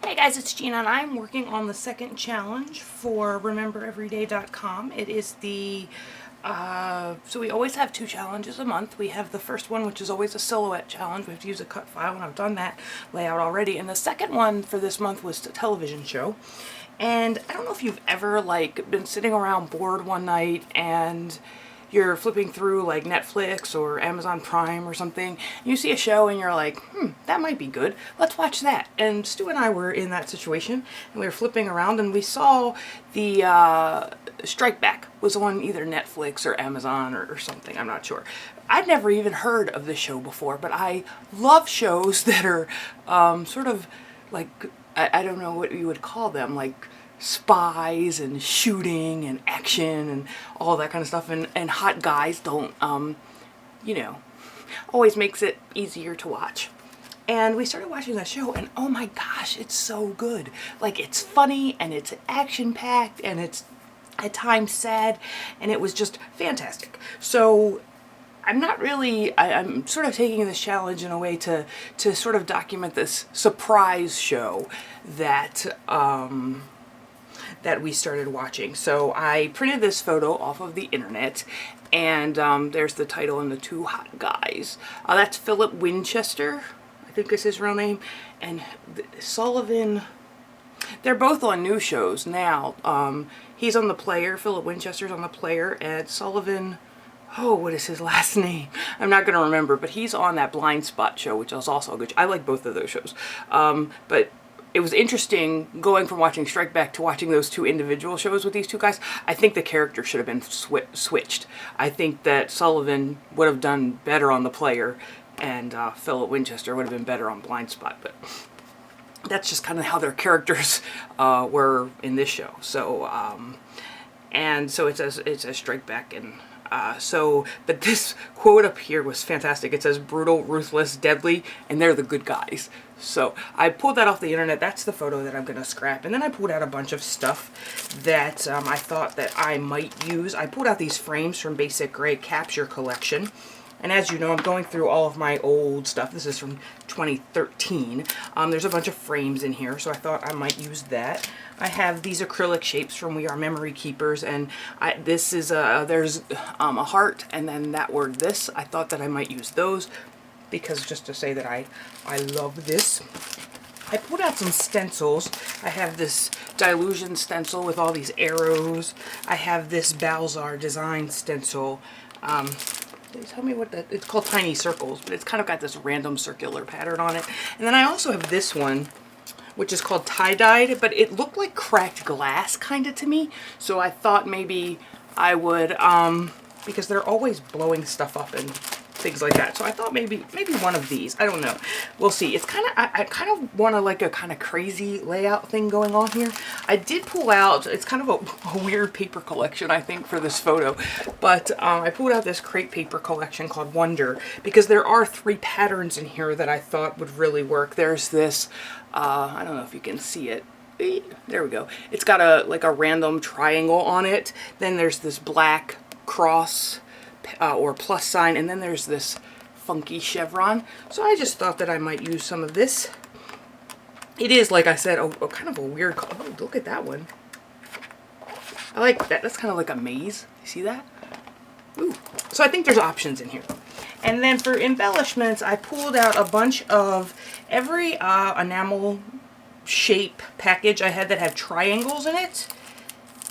Hey guys, it's Gina and I'm working on the second challenge for RememberEveryday.com. It is the, so we always have 2 challenges a month. We have the first one, which is always a silhouette challenge. We have to use a cut file, and I've done that layout already. And the second one for this month was a television show. And I don't know if you've ever been sitting around bored one night and you're flipping through like Netflix or Amazon Prime or something, you see a show and you're like, that might be good, let's watch that. And Stu and I were in that situation, and we were flipping around and we saw the Strike Back was on either Netflix or Amazon or something, I'm not sure. I'd never even heard of this show before, but I love shows that are sort of like, I don't know what you would call them, like spies and shooting and action and all that kind of stuff, and hot guys don't you know, always makes it easier to watch. And we started watching that show, and oh my gosh, it's so good. Like, it's funny and it's action packed and it's at times sad, and it was just fantastic. So I'm not really, I'm sort of taking this challenge in a way to sort of document this surprise show that that we started watching. So I printed this photo off of the internet, and there's the title and the 2 hot guys. That's Philip Winchester, I think is his real name, and Sullivan. They're both on new shows now. He's on The Player, Philip Winchester's on The Player, and Sullivan, oh, what is his last name? I'm not going to remember, but he's on that Blind Spot show, which is also good. I like both of those shows. But it was interesting going from watching Strike Back to watching those 2 individual shows with these 2 guys. I think the character should have been switched. I think that Sullivan would have done better on The Player, and Philip Winchester would have been better on Blind Spot. But that's just kind of how their characters were in this show. So, and so it says Strike Back, and but this quote up here was fantastic. It says brutal, ruthless, deadly, and they're the good guys. So I pulled that off the internet. That's the photo that I'm going to scrap. And then I pulled out a bunch of stuff that I thought that I might use. I pulled out these frames from Basic Gray Capture Collection. And as you know, I'm going through all of my old stuff. This is from 2013. There's a bunch of frames in here, so I thought I might use that. I have these acrylic shapes from We Are Memory Keepers, and this is there's a heart, and then that word this. I thought that I might use those, because just to say that I love this. I pulled out some stencils. I have this Dilution stencil with all these arrows. I have this Balzar design stencil. Tell me what that, it's called Tiny Circles, but it's kind of got this random circular pattern on it. And then I also have this one, which is called Tie-Dyed, but it looked like cracked glass kind of to me. So I thought maybe I would, because they're always blowing stuff up and things like that. So I thought maybe one of these. I don't know. We'll see. It's kind of, I kind of want a kind of crazy layout thing going on here. I did pull out, it's kind of a weird paper collection, I think, for this photo. But I pulled out this crepe paper collection called Wonder, because there are 3 patterns in here that I thought would really work. There's this, I don't know if you can see it. There we go. It's got a random triangle on it. Then there's this black cross or plus sign, and then there's this funky chevron. So I just thought that I might use some of this. It is, like I said, a kind of a weird color. Oh, look at that one. I like that. That's kind of like a maze. You see that? Ooh. So I think there's options in here. And then for embellishments, I pulled out a bunch of every enamel shape package I had that had triangles in it,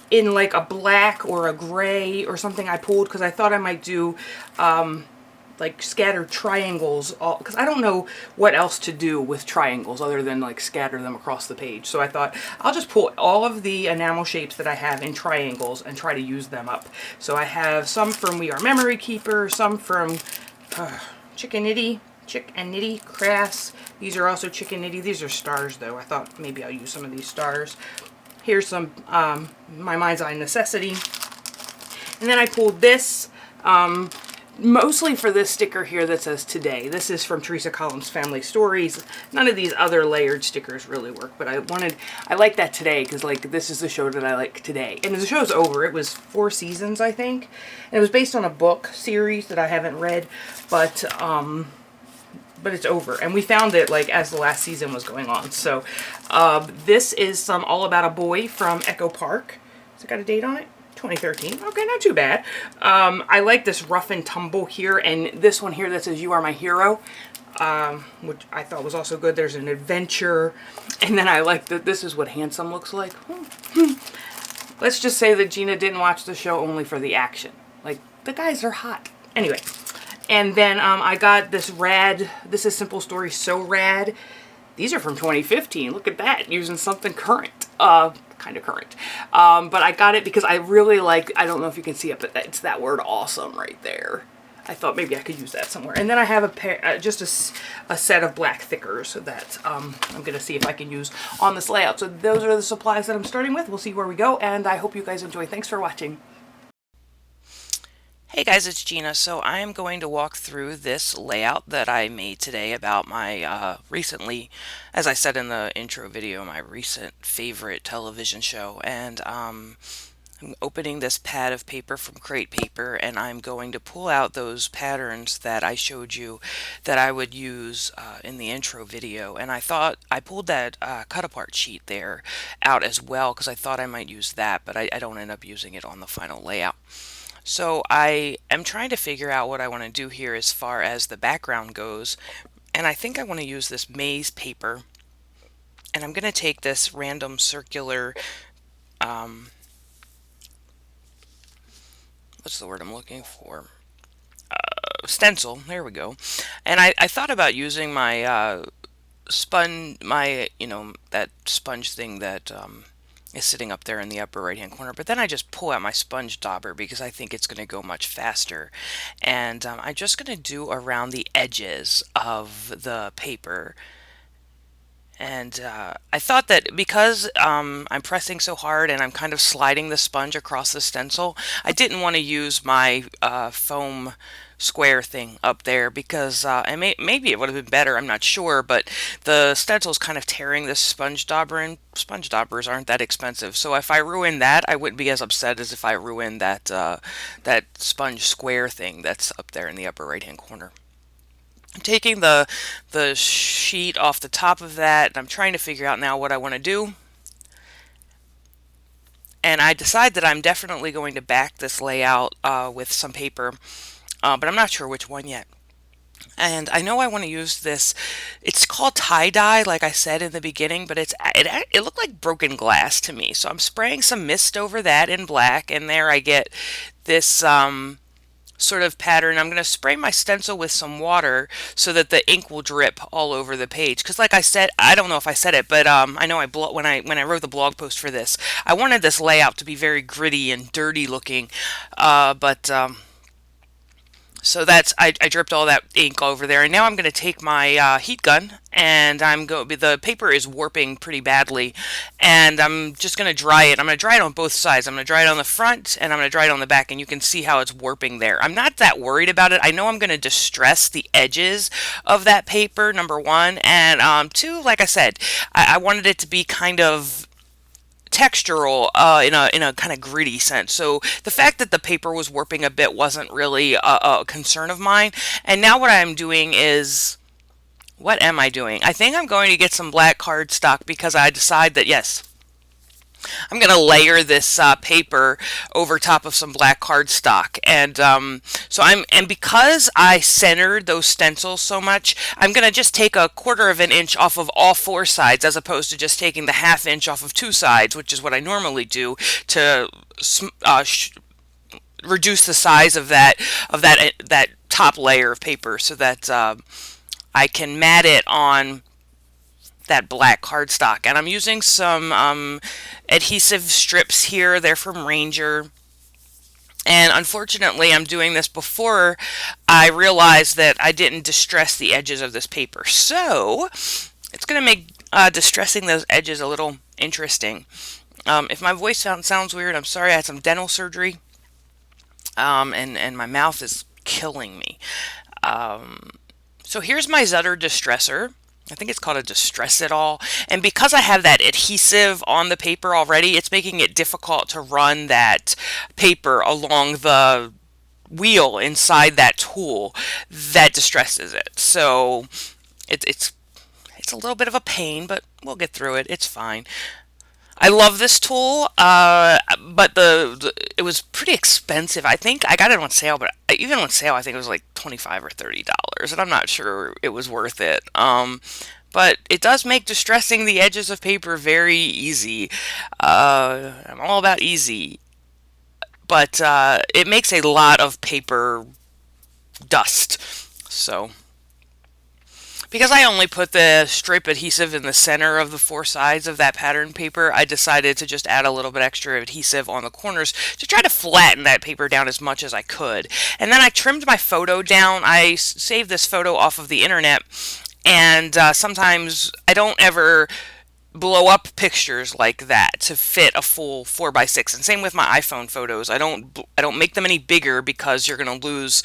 in like a black or a gray or something. I pulled because I thought I might do like scattered triangles, because I don't know what else to do with triangles other than like scatter them across the page. So I thought I'll just pull all of the enamel shapes that I have in triangles and try to use them up. So I have some from We Are Memory Keeper, some from Chick and Nitty Crafts. These are also Chick and Nitty. These are stars though. I thought maybe I'll use some of these stars. Here's some My Mind's Eye Necessity. And then I pulled this mostly for this sticker here that says Today. This is from Teresa Collins' Family Stories. None of these other layered stickers really work, but I like that Today, because like this is the show that I like today. And the show's over. It was 4 seasons, I think. And it was based on a book series that I haven't read, but but it's over. And we found it like as the last season was going on. So this is some All About a Boy from Echo Park. Has it got a date on it? 2013. Okay, not too bad. I like this rough and tumble here, and this one here that says "You Are My Hero," which I thought was also good. There's an adventure, and then I like that this is what handsome looks like. Let's just say that Gina didn't watch the show only for the action. Like, the guys are hot. Anyway, and then I got this rad, This Is Simple Story So Rad. These are from 2015. Look at that, using something current. Kind of current. But I got it because I really like, I don't know if you can see it, but it's that word awesome right there. I thought maybe I could use that somewhere. And then I have a pair, just a set of black thickers that I'm going to see if I can use on this layout. So those are the supplies that I'm starting with. We'll see where we go, and I hope you guys enjoy. Thanks for watching. Hey guys, it's Gina. So I am going to walk through this layout that I made today about my recently, as I said in the intro video, my recent favorite television show. And I'm opening this pad of paper from Crate Paper, and I'm going to pull out those patterns that I showed you that I would use in the intro video. And I thought I pulled that cut apart sheet there out as well because I thought I might use that, but I don't end up using it on the final layout. So I am trying to figure out what I want to do here as far as the background goes, and I think I want to use this maze paper, and I'm going to take this random circular, what's the word I'm looking for? Stencil, there we go. And I thought about using my sponge, that sponge thing that is sitting up there in the upper right hand corner, but then I just pull out my sponge dauber because I think it's going to go much faster, and I'm just going to do around the edges of the paper. And I thought that because I'm pressing so hard and I'm kind of sliding the sponge across the stencil, I didn't want to use my foam square thing up there because and maybe it would have been better, I'm not sure, but the stencil's kind of tearing this sponge dauber, and sponge daubers aren't that expensive, so if I ruin that, I wouldn't be as upset as if I ruined that that sponge square thing that's up there in the upper right hand corner. I'm taking the sheet off the top of that, and I'm trying to figure out now what I want to do. And I decide that I'm definitely going to back this layout with some paper, but I'm not sure which one yet. And I know I want to use this. It's called tie-dye, like I said in the beginning, but it looked like broken glass to me. So I'm spraying some mist over that in black, and there I get this sort of pattern. I'm going to spray my stencil with some water so that the ink will drip all over the page. Because like I said, I don't know if I said it, but I know when I wrote the blog post for this, I wanted this layout to be very gritty and dirty looking, so that's I dripped all that ink over there, and now I'm going to take my heat gun, and the paper is warping pretty badly, and I'm just going to dry it. I'm going to dry it on both sides. I'm going to dry it on the front, and I'm going to dry it on the back, and you can see how it's warping there. I'm not that worried about it. I know I'm going to distress the edges of that paper, number one, and two, like I said, I wanted it to be kind of textural in a kind of gritty sense. So the fact that the paper was warping a bit wasn't really a concern of mine. And now what I'm doing is, what am I doing? I think I'm going to get some black cardstock because I decide that, yes, I'm going to layer this paper over top of some black cardstock, and and because I centered those stencils so much, I'm going to just take 1/4 of an inch off of all 4 sides, as opposed to just taking the 1/2 inch off of 2 sides, which is what I normally do to reduce the size of that top layer of paper, so that I can mat it on that black cardstock. And I'm using some adhesive strips here. They're from Ranger. And unfortunately, I'm doing this before I realized that I didn't distress the edges of this paper. So it's going to make distressing those edges a little interesting. If my voice sounds weird, I'm sorry. I had some dental surgery, and my mouth is killing me. So here's my Zutter Distresser. I think it's called a Distress It All. And because I have that adhesive on the paper already, it's making it difficult to run that paper along the wheel inside that tool that distresses it. So It's a little bit of a pain, but we'll get through it. It's fine. I love this tool, but it was pretty expensive. I think I got it on sale, but even on sale, I think it was like $25 or $30, and I'm not sure it was worth it. But it does make distressing the edges of paper very easy. I'm all about easy, but it makes a lot of paper dust. So because I only put the strip adhesive in the center of the four sides of that pattern paper, I decided to just add a little bit extra adhesive on the corners to try to flatten that paper down as much as I could. And then I trimmed my photo down. I saved this photo off of the internet, and sometimes I don't ever blow up pictures like that to fit a full 4x6, and same with my iPhone photos. I don't make them any bigger because you're going to lose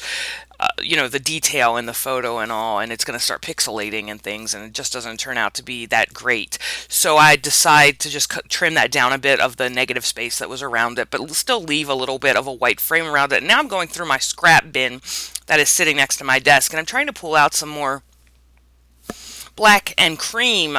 the detail in the photo and all, and it's going to start pixelating and things, and it just doesn't turn out to be that great. So I decide to just trim that down a bit of the negative space that was around it, but still leave a little bit of a white frame around it. And now I'm going through my scrap bin that is sitting next to my desk, and I'm trying to pull out some more black and cream.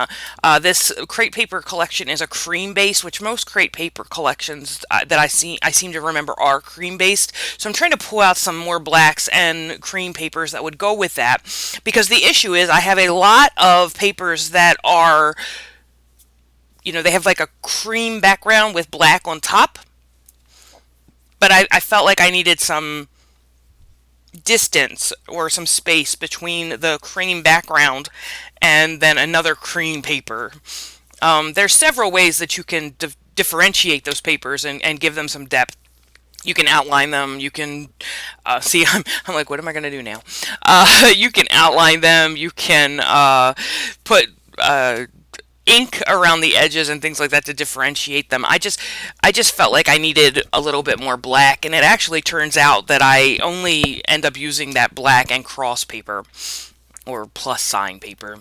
This crate paper collection is a cream base, which most crate paper collections that I seem to remember are cream based. So I'm trying to pull out some more blacks and cream papers that would go with that, because the issue is I have a lot of papers that are, they have like a cream background with black on top, but I felt like I needed some distance or some space between the cream background and then another cream paper. There's several ways that you can differentiate those papers and give them some depth. You can outline them. You can see. I'm like, what am I going to do now? You can outline them. You can put ink around the edges and things like that to differentiate them. I just felt like I needed a little bit more black, and it actually turns out that I only end up using that black and cross paper or plus sign paper.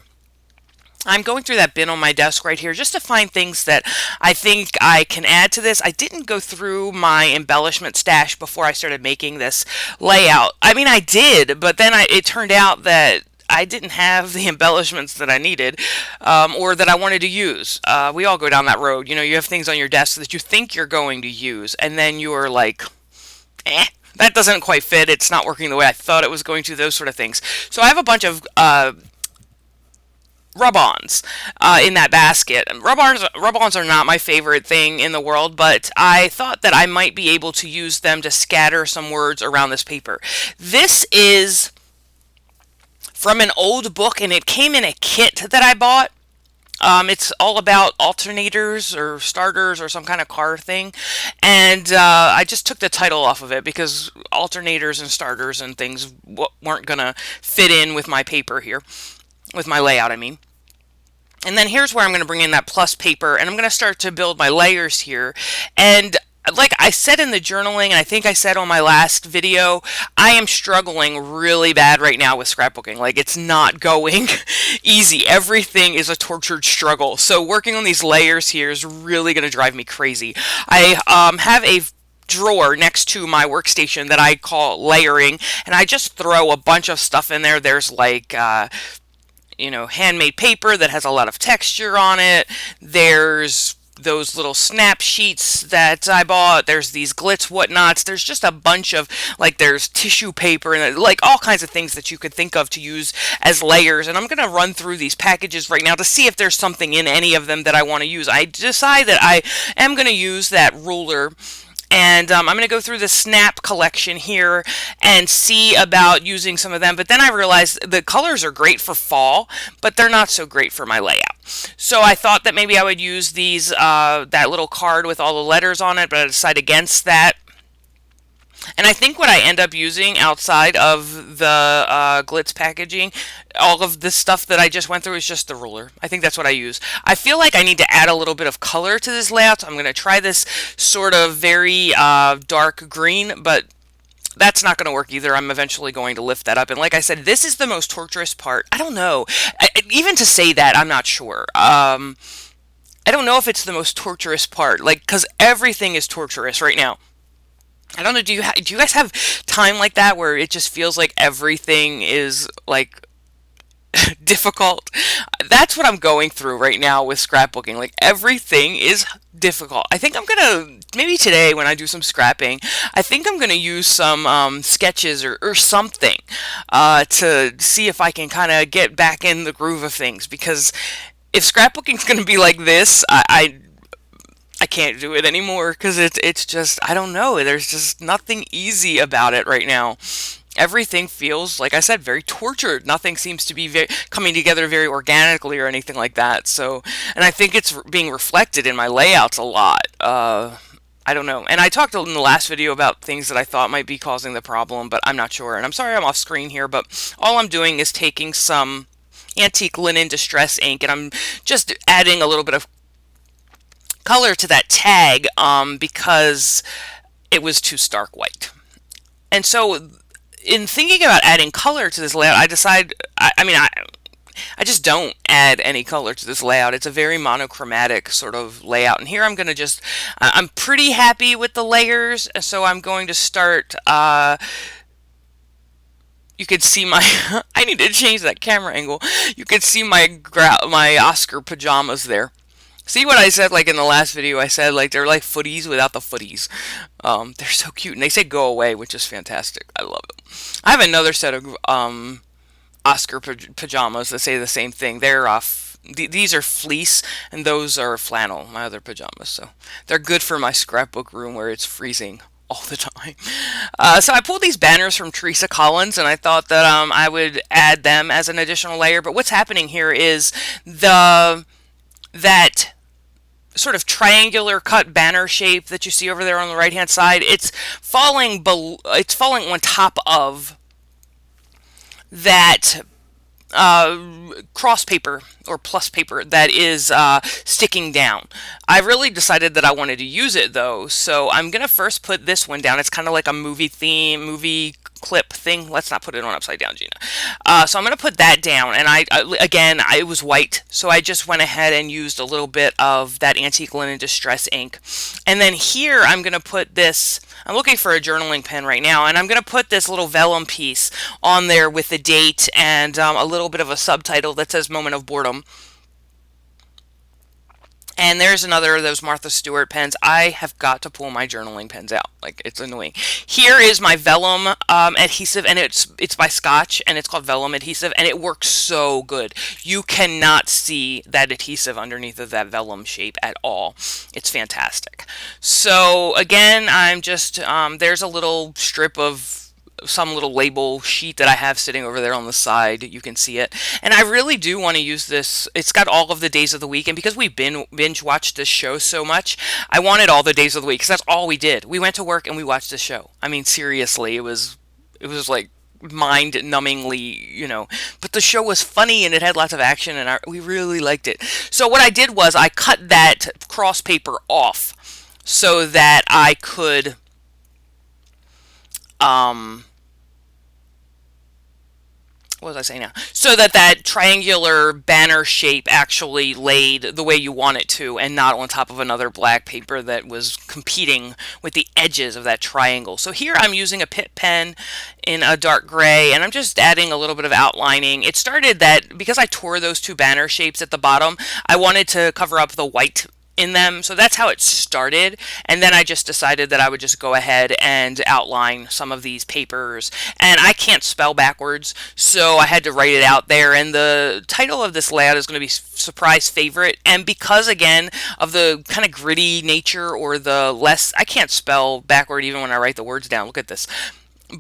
I'm going through that bin on my desk right here just to find things that I think I can add to this. I didn't go through my embellishment stash before I started making this layout. I mean, I did, but then it turned out that I didn't have the embellishments that I needed, or that I wanted to use. We all go down that road. You have things on your desk that you think you're going to use, and then you're like, that doesn't quite fit. It's not working the way I thought it was going to, those sort of things. So I have a bunch of rub-ons in that basket. Rub-ons are not my favorite thing in the world, but I thought that I might be able to use them to scatter some words around this paper. This is from an old book, and it came in a kit that I bought. It's all about alternators or starters or some kind of car thing, and I just took the title off of it because alternators and starters and things weren't gonna fit in with my paper here, with my layout, I mean. And then here's where I'm going to bring in that plus paper, and I'm going to start to build my layers here. And like I said in the journaling, and I think I said on my last video, I am struggling really bad right now with scrapbooking. Like, it's not going easy. Everything is a tortured struggle. So working on these layers here is really going to drive me crazy. I have a drawer next to my workstation that I call layering, and I just throw a bunch of stuff in there. There's like handmade paper that has a lot of texture on it. There's those little snap sheets that I bought. There's these glitz whatnots. There's just a bunch of, there's tissue paper and all kinds of things that you could think of to use as layers. And I'm going to run through these packages right now to see if there's something in any of them that I want to use. I decide that I am going to use that ruler. And I'm going to go through the snap collection here and see about using some of them. But then I realized the colors are great for fall, but they're not so great for my layout. So I thought that maybe I would use these, that little card with all the letters on it, but I decided against that. And I think what I end up using outside of the glitz packaging, all of this stuff that I just went through, is just the ruler. I think that's what I use. I feel like I need to add a little bit of color to this layout, so I'm going to try this sort of very dark green, but that's not going to work either. I'm eventually going to lift that up. And like I said, this is the most torturous part. I don't know. Even to say that, I'm not sure. I don't know if it's the most torturous part, because everything is torturous right now. I don't know, do you guys have time like that where it just feels like everything is, difficult. That's what I'm going through right now with scrapbooking. Like everything is difficult. I think I'm gonna maybe today when I do some scrapping, I think I'm gonna use some sketches or something to see if I can kind of get back in the groove of things. Because if scrapbooking's gonna be like this, I can't do it anymore because it's just I don't know. There's just nothing easy about it right now. Everything feels, like I said, very tortured. Nothing seems to be coming together very organically or anything like that. So, and I think it's being reflected in my layouts a lot. I don't know. And I talked in the last video about things that I thought might be causing the problem, but I'm not sure. And I'm sorry I'm off screen here, but all I'm doing is taking some antique linen distress ink and I'm just adding a little bit of color to that tag because it was too stark white. And so in thinking about adding color to this layout, I decide, I just don't add any color to this layout. It's a very monochromatic sort of layout. And here I'm going to just, I'm pretty happy with the layers. So I'm going to start, you could see my, I need to change that camera angle. You could see my Oscar pajamas there. See what I said, like in the last video, I said like they're like footies without the footies. They're so cute, and they say go away, which is fantastic. I love it. I have another set of Oscar pajamas that say the same thing. They're these are fleece, and those are flannel, my other pajamas. So they're good for my scrapbook room where it's freezing all the time. So I pulled these banners from Teresa Collins, and I thought that I would add them as an additional layer. But what's happening here is that sort of triangular cut banner shape that you see over there on the right hand side, it's falling on top of that cross paper or plus paper that is sticking down. I really decided that I wanted to use it though, so I'm gonna first put this one down. It's kind of like a movie clip thing. Let's not put it on upside down, Gina. So I'm gonna put that down, and it was white, so I just went ahead and used a little bit of that antique linen distress ink, and then here I'm gonna put this. I'm looking for a journaling pen right now, and I'm going to put this little vellum piece on there with the date and a little bit of a subtitle that says Moment of Boredom. And there's another of those Martha Stewart pens. I have got to pull my journaling pens out. Like, it's annoying. Here is my vellum adhesive, and it's by Scotch, and it's called vellum adhesive, and it works so good. You cannot see that adhesive underneath of that vellum shape at all. It's fantastic. So, again, I'm just, there's a little strip of some little label sheet that I have sitting over there on the side. You can see it. And I really do want to use this. It's got all of the days of the week. And because we binge watched this show so much, I wanted all the days of the week because that's all we did. We went to work and we watched this show. I mean, seriously, it was like mind-numbingly, but the show was funny and it had lots of action and we really liked it. So what I did was I cut that cross paper off so that I could what was I saying now? So that triangular banner shape actually laid the way you want it to and not on top of another black paper that was competing with the edges of that triangle. So here I'm using a Pitt pen in a dark gray, and I'm just adding a little bit of outlining. It started that because I tore those two banner shapes at the bottom, I wanted to cover up the white in them, so that's how it started. And then I just decided that I would just go ahead and outline some of these papers, and I can't spell backwards, so I had to write it out there. And the title of this layout is going to be Surprise Favorite, and because again of the kind of gritty nature or the less, I can't spell backward even when I write the words down. Look at this.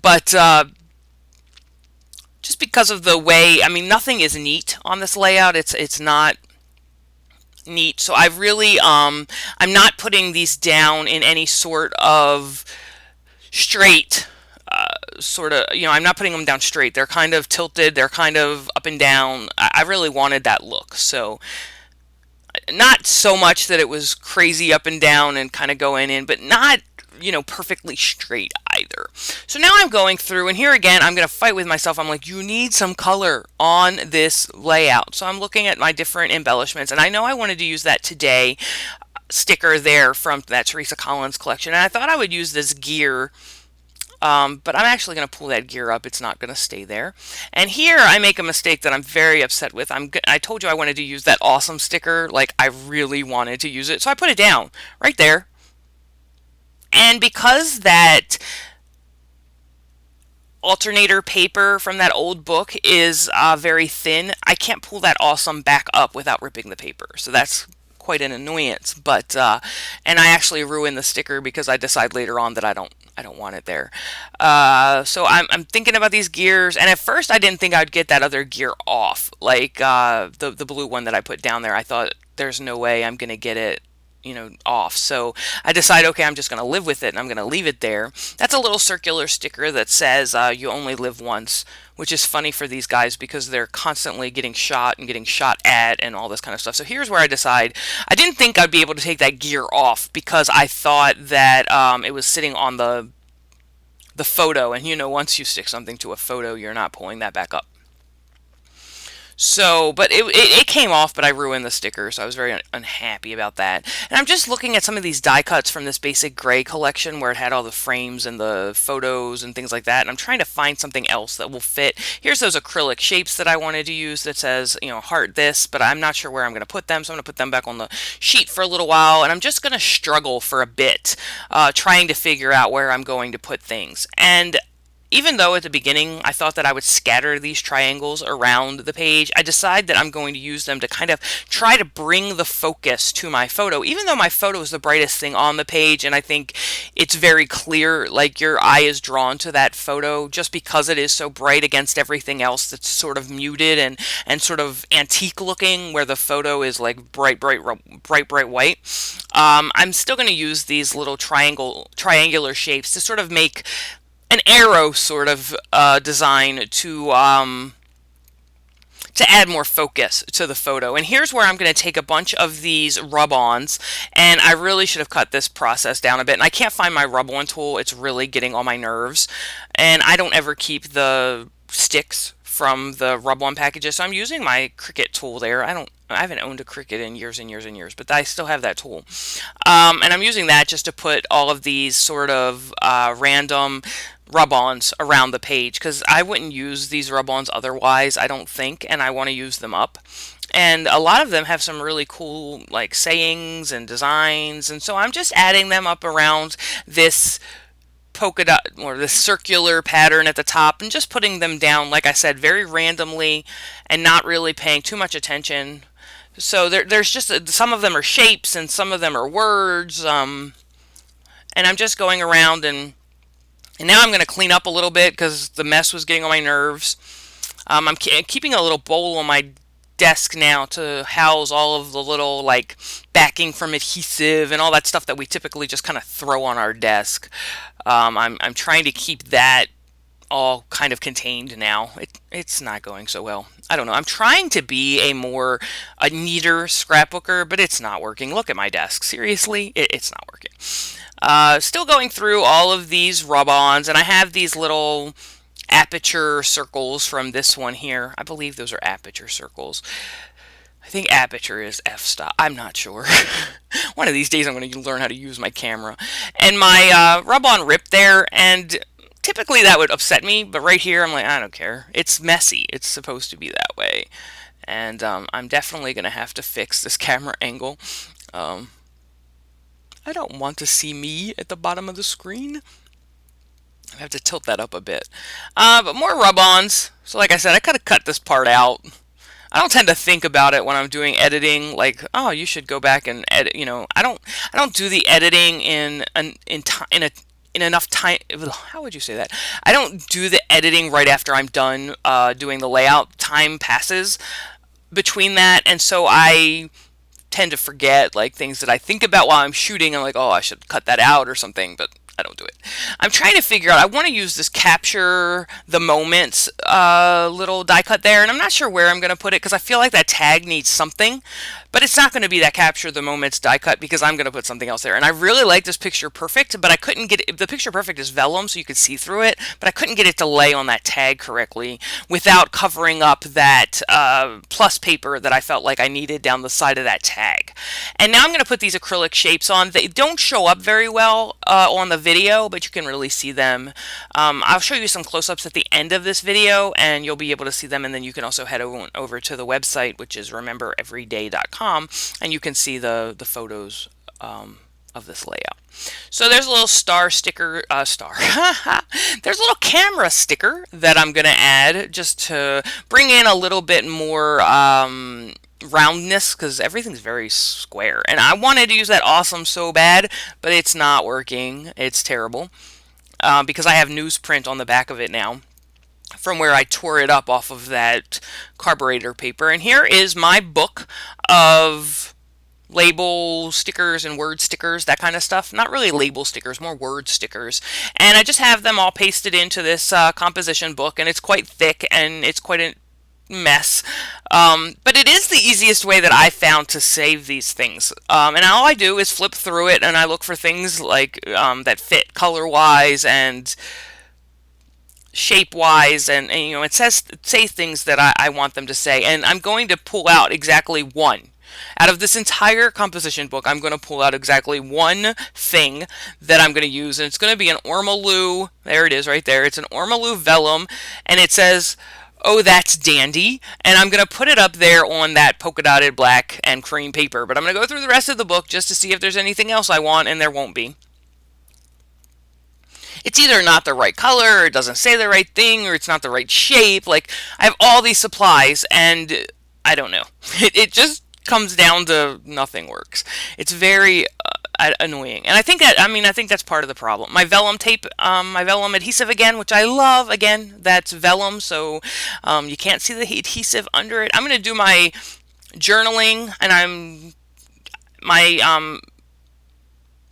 But just because of the way, I mean, nothing is neat on this layout. It's not neat. So I really I'm not putting these down in any sort of straight sort of, I'm not putting them down straight. They're kind of tilted, they're kind of up and down. I really wanted that look. So not so much that it was crazy up and down and kind of going in, but not perfectly straight either. So now I'm going through, and here again, I'm going to fight with myself. I'm like, you need some color on this layout. So I'm looking at my different embellishments, and I know I wanted to use that Today sticker there from that Teresa Collins collection, and I thought I would use this gear But I'm actually going to pull that gear up. It's not going to stay there. And here I make a mistake that I'm very upset with. I told you I wanted to use that awesome sticker. Like, I really wanted to use it. So I put it down right there. And because that alternator paper from that old book is very thin, I can't pull that awesome back up without ripping the paper. So that's quite an annoyance. But and I actually ruin the sticker because I decide later on that I don't want it there. So I'm thinking about these gears, and at first I didn't think I'd get that other gear off, like the blue one that I put down there. I thought there's no way I'm gonna get it, off. So I decide, okay, I'm just going to live with it and I'm going to leave it there. That's a little circular sticker that says you only live once, which is funny for these guys because they're constantly getting shot and getting shot at and all this kind of stuff. So here's where I decide I didn't think I'd be able to take that gear off because I thought that it was sitting on the photo, and once you stick something to a photo, you're not pulling that back up. So, but it came off, but I ruined the sticker, so I was very unhappy about that. And I'm just looking at some of these die cuts from this basic gray collection where it had all the frames and the photos and things like that, and I'm trying to find something else that will fit. Here's those acrylic shapes that I wanted to use that says, heart this, but I'm not sure where I'm going to put them, so I'm going to put them back on the sheet for a little while, and I'm just going to struggle for a bit, trying to figure out where I'm going to put things. And even though at the beginning I thought that I would scatter these triangles around the page, I decide that I'm going to use them to kind of try to bring the focus to my photo, even though my photo is the brightest thing on the page, and I think it's very clear, like your eye is drawn to that photo just because it is so bright against everything else that's sort of muted and sort of antique looking, where the photo is like bright white. I'm still going to use these little triangular shapes to sort of make an arrow sort of design to add more focus to the photo. And here's where I'm going to take a bunch of these rub-ons, and I really should have cut this process down a bit, and I can't find my rub-on tool. It's really getting on my nerves, and I don't ever keep the sticks from the rub-on packages, so I'm using my Cricut tool there. I haven't owned a Cricut in years and years and years, but I still have that tool. And I'm using that just to put all of these sort of random rub-ons around the page, because I wouldn't use these rub-ons otherwise, I don't think, and I want to use them up. And a lot of them have some really cool like sayings and designs, and so I'm just adding them up around this polka dot or this circular pattern at the top and just putting them down, like I said, very randomly and not really paying too much attention. So there's just some of them are shapes and some of them are words, and I'm just going around and now I'm going to clean up a little bit because the mess was getting on my nerves. I'm keeping a little bowl on my desk now to house all of the little like backing from adhesive and all that stuff that we typically just kind of throw on our desk. I'm trying to keep that all kind of contained now. It's not going so well. I don't know. I'm trying to be a neater scrapbooker, but it's not working. Look at my desk. Seriously, it's not working. Still going through all of these rub-ons, and I have these little aperture circles from this one here. I believe those are aperture circles. I think aperture is f-stop. I'm not sure. One of these days I'm going to learn how to use my camera. And my rub-on ripped there, and typically that would upset me, but right here I'm like, I don't care. It's messy. It's supposed to be that way. And I'm definitely going to have to fix this camera angle. I don't want to see me at the bottom of the screen. I have to tilt that up a bit. But more rub-ons. So like I said, I could have cut this part out. I don't tend to think about it when I'm doing editing, like, oh, you should go back and edit. I don't do the editing in enough time. How would you say that? I don't do the editing right after I'm done doing the layout. Time passes between that, and so I tend to forget like things that I think about while I'm shooting. I'm like, oh, I should cut that out or something, but I don't do it. I'm trying to figure out, I want to use this capture the moments little die cut there, and I'm not sure where I'm going to put it because I feel like that tag needs something, but it's not going to be that capture the moments die cut because I'm going to put something else there. And I really like this picture perfect, but I couldn't get it. The picture perfect is vellum, so you could see through it, but I couldn't get it to lay on that tag correctly without covering up that plus paper that I felt like I needed down the side of that tag. And now I'm going to put these acrylic shapes on. They don't show up very well on the video, but you can really see them. I'll show you some close-ups at the end of this video, and you'll be able to see them, and then you can also head over to the website, which is remembereveryday.com, and you can see the photos of this layout. So there's a little star sticker, there's a little camera sticker that I'm going to add just to bring in a little bit more roundness, because everything's very square. And I wanted to use that awesome so bad, but it's not working. It's terrible because I have newsprint on the back of it now from where I tore it up off of that carburetor paper. And here is my book of label stickers and word stickers, that kind of stuff. Not really label stickers, more word stickers. And I just have them all pasted into this composition book, and it's quite thick and it's quite a mess. But it is the easiest way that I found to save these things. And all I do is flip through it, and I look for things like that fit color-wise and shape-wise, and you know, it say things that I want them to say. And I'm going to pull out exactly one. Out of this entire composition book, I'm going to pull out exactly one thing that I'm going to use, and it's going to be an Ormolu. There it is right there. It's an Ormolu vellum, and it says, "Oh, that's dandy," and I'm going to put it up there on that polka dotted black and cream paper. But I'm going to go through the rest of the book just to see if there's anything else I want, and there won't be. It's either not the right color, or it doesn't say the right thing, or it's not the right shape. Like, I have all these supplies, and I don't know. It just comes down to nothing works. It's very annoying, and I think that's part of the problem. My vellum tape, my vellum adhesive again, which I love. Again, that's vellum, so you can't see the adhesive under it. I'm going to do my journaling, and my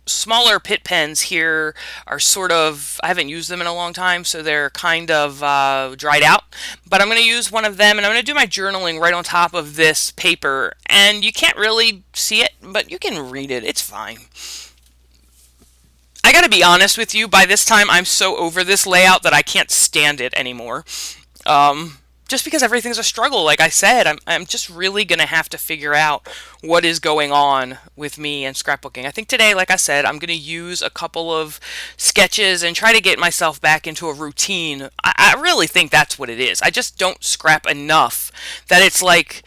smaller Pitt pens here are sort of, I haven't used them in a long time, so they're kind of dried out. But I'm going to use one of them, and I'm going to do my journaling right on top of this paper. And you can't really see it, but you can read it. It's fine. I got to be honest with you, by this time I'm so over this layout that I can't stand it anymore. Just because everything's a struggle, like I said, I'm just really going to have to figure out what is going on with me and scrapbooking. I think today, like I said, I'm going to use a couple of sketches and try to get myself back into a routine. I really think that's what it is. I just don't scrap enough that it's like,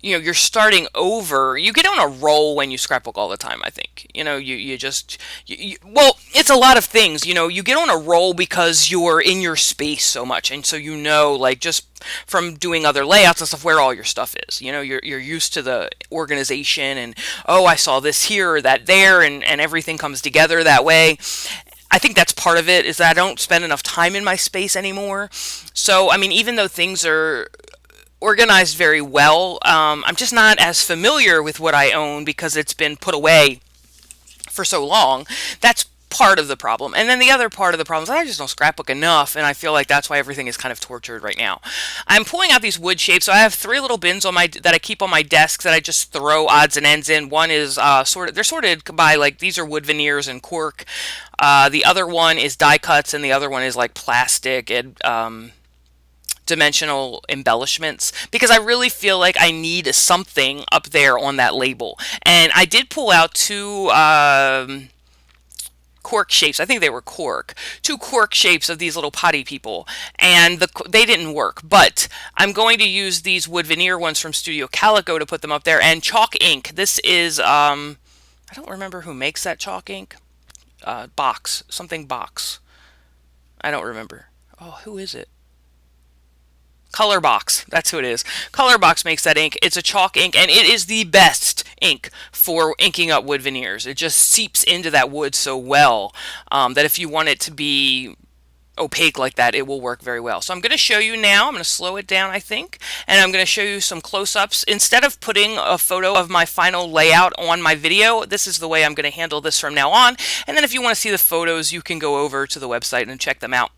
you know, you're starting over. You get on a roll when you scrapbook all the time, I think. You know, well, it's a lot of things. You know, you get on a roll because you're in your space so much. And so, you know, like, just from doing other layouts and stuff, where all your stuff is. You know, you're used to the organization, and, oh, I saw this here or that there, and everything comes together that way. I think that's part of it, is that I don't spend enough time in my space anymore. So, I mean, even though things are organized very well, I'm just not as familiar with what I own because it's been put away for so long. That's part of the problem. And then the other part of the problem is I just don't scrapbook enough, and I feel like that's why everything is kind of tortured right now. I'm pulling out these wood shapes. So I have 3 little bins on that I keep on my desk that I just throw odds and ends in. One is they're sorted by, like, these are wood veneers and cork. The other one is die cuts, and the other one is like plastic and dimensional embellishments, because I really feel like I need something up there on that label. And I did pull out 2 cork shapes. I think they were cork. 2 cork shapes of these little potty people, and they didn't work. But I'm going to use these wood veneer ones from Studio Calico to put them up there. And chalk ink. This is I don't remember who makes that chalk ink. Box. Something Box. I don't remember. Oh, who is it? Colorbox, that's who it is. Colorbox makes that ink. It's a chalk ink, and it is the best ink for inking up wood veneers. It just seeps into that wood so well that if you want it to be opaque like that, it will work very well. So I'm going to show you now. I'm going to slow it down, I think, and I'm going to show you some close-ups. Instead of putting a photo of my final layout on my video, this is the way I'm going to handle this from now on. And then if you want to see the photos, you can go over to the website and check them out.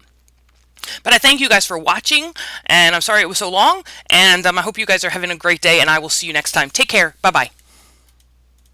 But I thank you guys for watching, and I'm sorry it was so long, and I hope you guys are having a great day, and I will see you next time. Take care. Bye-bye.